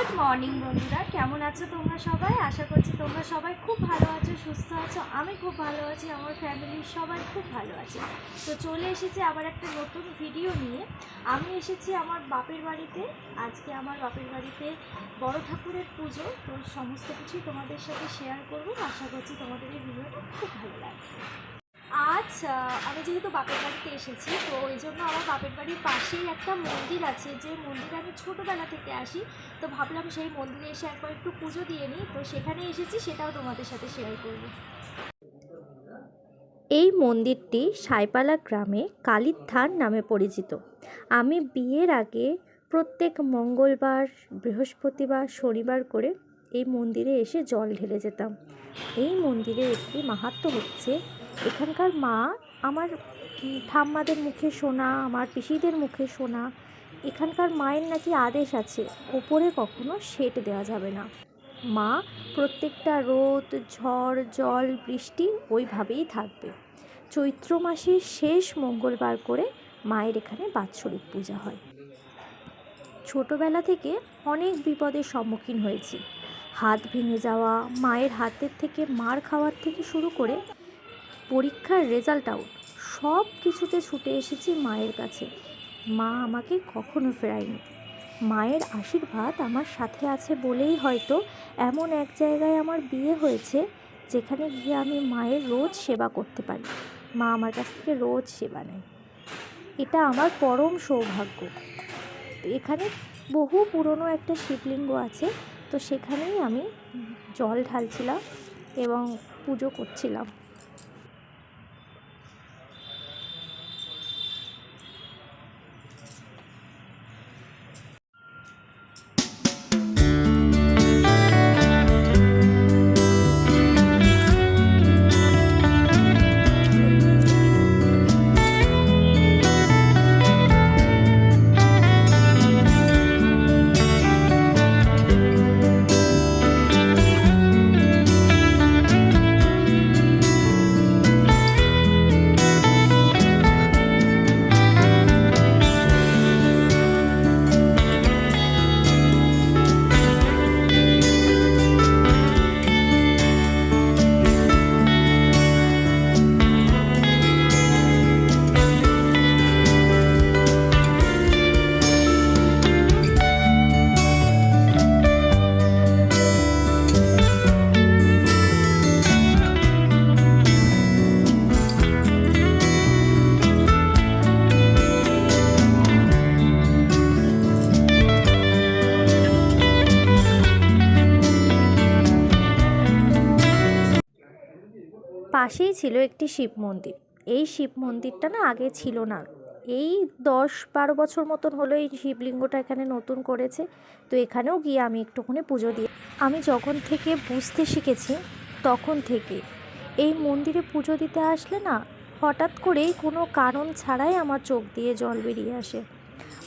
Good morning বন্ধুরা, কেমন আছো তোমরা সবাই? আশা করছি তোমরা সবাই খুব ভালো আছো, সুস্থ আছো। আমি খুব ভালো আছি, আমার ফ্যামিলির সবাই খুব ভালো আছে। তো চলে এসেছি আবার একটা নতুন ভিডিও নিয়ে। আমি এসেছি আমার বাপের বাড়িতে। আজকে আমার বাপের বাড়িতে বড় ঠাকুরের পুজো, তো সমস্ত কিছুই তোমাদের সাথে শেয়ার করবো। আশা করছি তোমাদের এই ভিডিওটা খুব ভালো লাগবে। আজ আমি যেহেতু বাপের বাড়িতে এসেছি, তো ওই জন্য আমার বাপের বাড়ির পাশেই একটা মন্দির আছে, যে মন্দিরে আমি ছোটোবেলা থেকে আসি। তো ভাবলাম সেই মন্দিরে এসে একবার একটু পুজো দিয়ে নিই। তো সেখানে এসেছি, সেটাও তোমাদের সাথে শেয়ার করব। এই মন্দিরটি সাইপালা গ্রামে কালীর থান নামে পরিচিত। আমি বিয়ের আগে প্রত্যেক মঙ্গলবার, বৃহস্পতিবার, শনিবার করে এই মন্দিরে এসে জল ঢেলে যেতাম। এই মন্দিরের একটি মাহাত্ম্য হচ্ছে, এখানকার মা আমার ঠাম্মাদের মুখে শোনা, আমার পিসিদের মুখে শোনা, এখানকার মায়ের নাকি আদেশ আছে ওপরে কখনো শেড দেওয়া যাবে না। মা প্রত্যেকটা রোদ, ঝড়, জল, বৃষ্টি ওইভাবেই থাকবে। চৈত্র মাসের শেষ মঙ্গলবার করে মায়ের এখানে বাৎসরিক পূজা হয়। ছোটোবেলা থেকে অনেক বিপদের সম্মুখীন হয়েছি। হাত ভেঙে যাওয়া, মায়ের হাতের থেকে মার খাওয়ার থেকে শুরু করে পরীক্ষার রেজাল্ট আউট, সব কিছুতে ছুটে এসেছি মায়ের কাছে। মা আমাকে কখনো ফেরায়নি। মায়ের আশীর্বাদ আমার সাথে আছে বলেই হয়তো এমন এক জায়গায় আমার বিয়ে হয়েছে, যেখানে গিয়ে আমি মায়ের রোজ সেবা করতে পারি। মা আমার কাছ থেকে রোজ সেবা নেয়, এটা আমার পরম সৌভাগ্য। এখানে বহু পুরনো একটা শিবলিঙ্গ আছে, তো সেখানেই আমি জল ঢালছিলাম এবং পুজো করছিলাম। পাশেই ছিল একটি শিব মন্দির। এই শিব মন্দিরটা না আগে ছিল না। এই 10-12 বছর মতন হলো এই শিবলিঙ্গটা এখানে নতুন করেছে। তো এখানেও গিয়ে আমি একটুখানি পুজো দিই। আমি যখন থেকে বুঝতে শিখেছি তখন থেকে এই মন্দিরে পুজো দিতে আসলে না, হঠাৎ করেই কোনো কারণ ছাড়াই আমার চোখ দিয়ে জল বেরিয়ে আসে।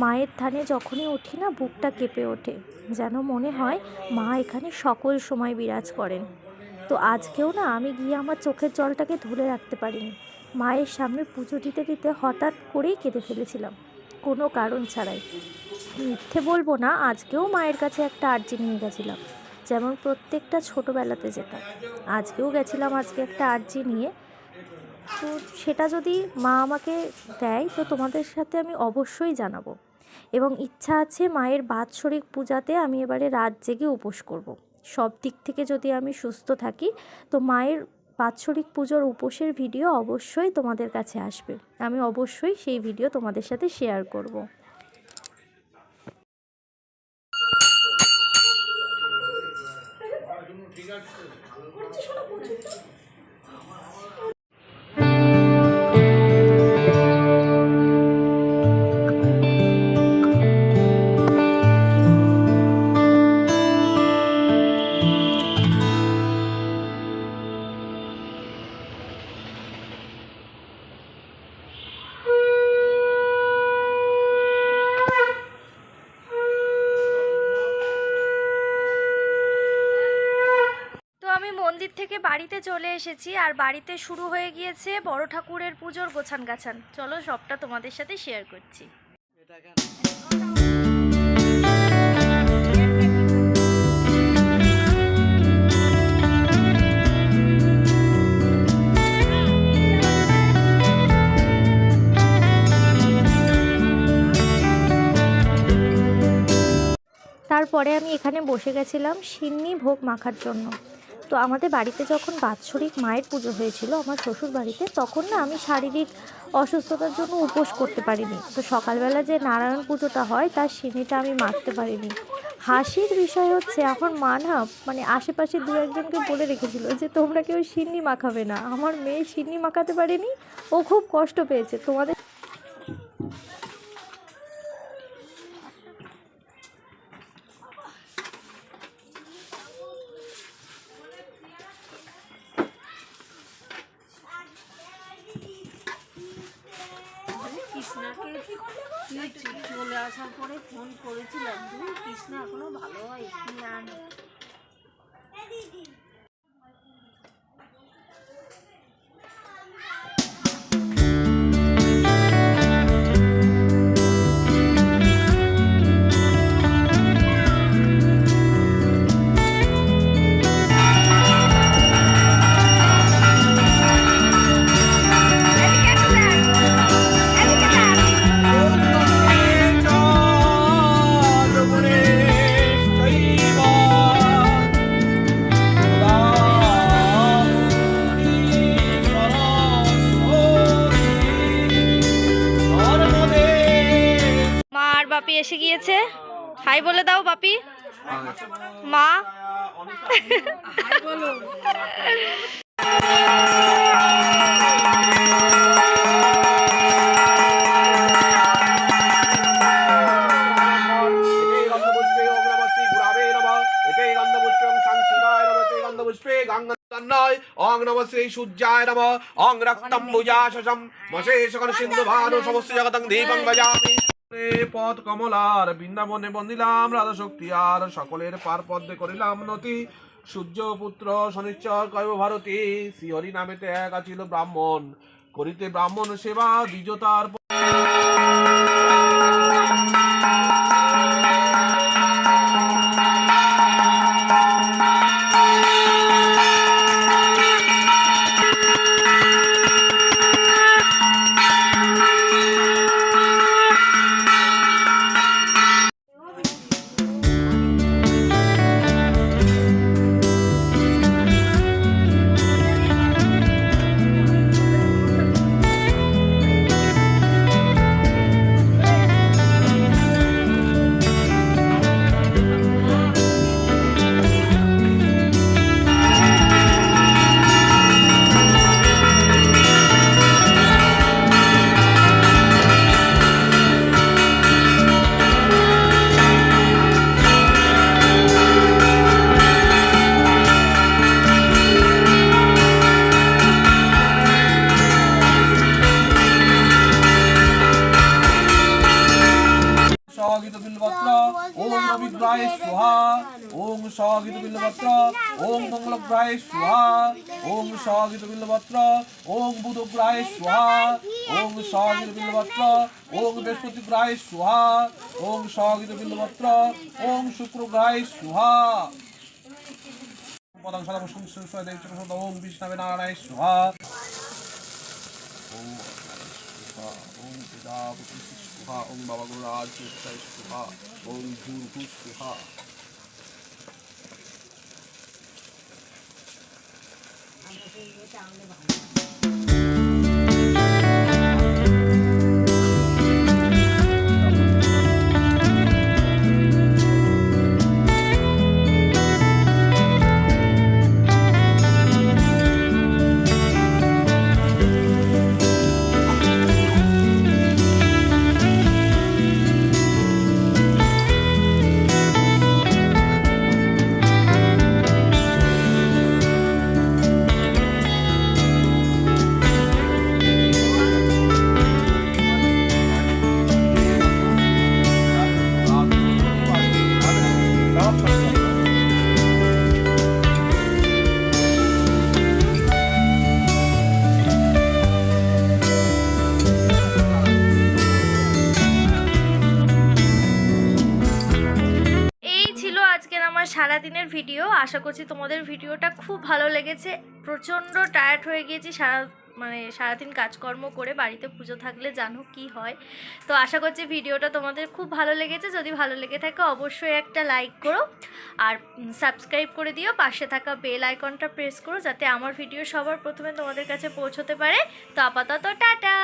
মায়ের থানে যখনই উঠি না, বুকটা কেঁপে ওঠে, যেন মনে হয় মা এখানে সকল সময় বিরাজ করেন। তো আজকেও না আমি গিয়ে আমার চোখের জলটাকে ধরে রাখতে পারিনি। মায়ের সামনে পুজো দিতে দিতে হঠাৎ করেই কেঁদে ফেলেছিলাম, কোনো কারণ ছাড়াই। মিথ্যে বলবো না, আজকেও মায়ের কাছে একটা আর্জি নিয়ে গেছিলাম, যেমন প্রত্যেকটা ছোটোবেলাতে যেতাম। আজকেও গেছিলাম আজকে একটা আর্জি নিয়ে। তো সেটা যদি মা আমাকে দেয় তো তোমাদের সাথে আমি অবশ্যই জানাবো। এবং ইচ্ছা আছে মায়ের বাৎসরিক পূজাতে আমি এবারে রাত জেগে উপোস করব। সব দিক থেকে যদি আমি সুস্থ থাকি তো মায়ের বাৎসরিক পুজোর উপোসের ভিডিও অবশ্যই তোমাদের কাছে আসবে। আমি অবশ্যই সেই ভিডিও তোমাদের সাথে শেয়ার করব। মন্দির থেকে বাড়িতে চলে এসেছি, আর বাড়িতে শুরু হয়ে গিয়েছে বড় ঠাকুরের পুজোর গোছান গাছান। চলো সবটা তোমাদের সাথে শেয়ার করছি। তারপরে আমি এখানে বসে গেছিলাম সিন্নি ভোগ মাখার জন্য। তো আমাদের বাড়িতে যখন বাৎসরিক মায়ের পুজো হয়েছিল আমার শ্বশুর বাড়িতে, তখন না আমি শারীরিক অসুস্থতার জন্য উপোস করতে পারিনি। তো সকালবেলা যে নারায়ণ পুজোটা হয় তার সিন্নিটা আমি মাখতে পারিনি। হাসির বিষয় হচ্ছে আমার মা না মানে আশেপাশে দু একজনকে বলে রেখেছিল যে তোমরা কেউ সিন্নি মাখাবে না। আমার মেয়ে সিন্নি মাখাতে পারেনি, ও খুব কষ্ট পেয়েছে। তোমাদের কৃষ্ণাকে চলে আসার পরে ফোন করেছিলাম, কৃষ্ণা এখনো ভালো হয় না। মা আর বাপি এসে গিয়েছে। হাই বলে দাও বাপি। মা ओं नमः श्री सूर्याय नमः ओं रक्तम्बुजाशशं मशेषकण सिन्धुभानु समस्त जगतं दीपं भजामि। পথ কমলার বৃন্দাবনে বন্দিলাম রাধা শক্তি আর সকলের পার পদ্মে করিলাম নতি। সূর্য পুত্র শনিশ্চর কয় ভারতী শ্রীহরি নামেতে এক আছিল ব্রাহ্মণ করিতে ব্রাহ্মণ সেবা দ্বিজতার। सगित बिल्वत्र ओम रविद्राय स्वाहा ओम सगित बिल्वत्र ओम मंगलग्राय स्वाहा ओम सगित बिल्वत्र ओम बुधग्राय स्वाहा ओम सगित बिल्वत्र ओम बृहस्पतिग्राय स्वाहा ओम सगित बिल्वत्र ओम शुक्रग्राय स्वाहा पदं सदा संस्कृत ओम विष्णवे नारायणाय स्वाहा ओम प्रजापति स्वाहा ओम बाबा गुरुराज स्वाहा ओम भूर्भु स्वाहा। সারাদিনের ভিডিও। আশা করছি তোমাদের ভিডিওটা খুব ভালো লেগেছে। প্রচণ্ড টায়ার্ড হয়ে গিয়েছি মানে সারাদিন কাজকর্ম করে বাড়িতে পুজো থাকলে জানো কি হয়। তো আশা করছি ভিডিওটা তোমাদের খুব ভালো লেগেছে। যদি ভালো লেগে থাকে অবশ্যই একটা লাইক করো আর সাবস্ক্রাইব করে দিও, পাশে থাকা বেল আইকনটা প্রেস করো যাতে আমার ভিডিও সবার প্রথমে তোমাদের কাছে পৌঁছতে পারে। তো আপাতত টাটা।